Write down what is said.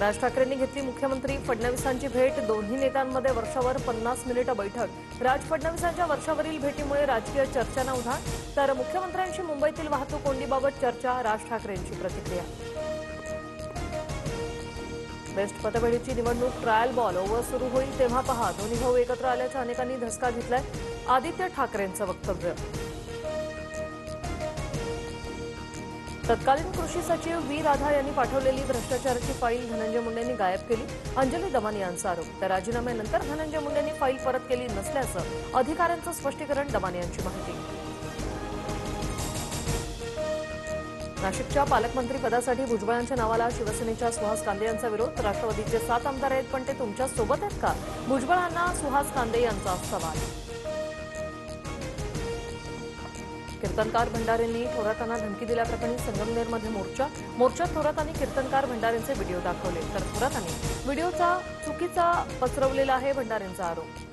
राज ठाकरेंनी घेतली मुख्यमंत्री फडणवीसांची भेट। दोन्ही नेत्यांमध्ये वर्षावर 50 मिनिटं बैठक। राज फडणवीसांच्या वर्षावरील भेटीमुळे राजकीय चर्चांना उधाण, तर मुख्यमंत्र्यांची मुंबईतील वाहतूक कोंडीबाबत चर्चा। राज ठाकरेंची प्रतिक्रिया। बेस्ट पतपेढीची निवडणूक ट्रायल बॉल ओव्हर सुरू होईल तेव्हा पहा। दोन्ही भाऊ एकत्र आल्याचा अनेकांनी धसका घेतलाय। आदित्य ठाकरेंचं वक्तव्य। तत्कालीन कृषी सचिव व्ही राधा यांनी पाठवलेली भ्रष्टाचाराची फाईल धनंजय मुंडेंनी गायब केली। अंजली दमानी यांचा आरोप। त्या राजीनाम्यानंतर धनंजय मुंडेंनी फाईल परत केली नसल्याचं अधिकाऱ्यांचं स्पष्टीकरण। दमानी यांची माहिती। नाशिकच्या पालकमंत्री पदासाठी भुजबळांच्या नावाला शिवसेनेच्या सुहास कांदे यांचा विरोध। राष्ट्रवादीचे 7 आमदार आहेत पण ते तुमच्या सोबत आहेत का? भुजबळांना सुहास कांदे यांचा सवाल। कीर्तनकार भंडारेंनी थोरातांना धमकी दिल्याप्रकरणी संगमनेरमध्ये मोर्चात थोरातांनी कीर्तनकार भंडारेंचे व्हिडिओ दाखवले, तर थोरातांनी व्हिडिओचा चुकीचा पसरवलेला आहे भंडारेंचा आरोप।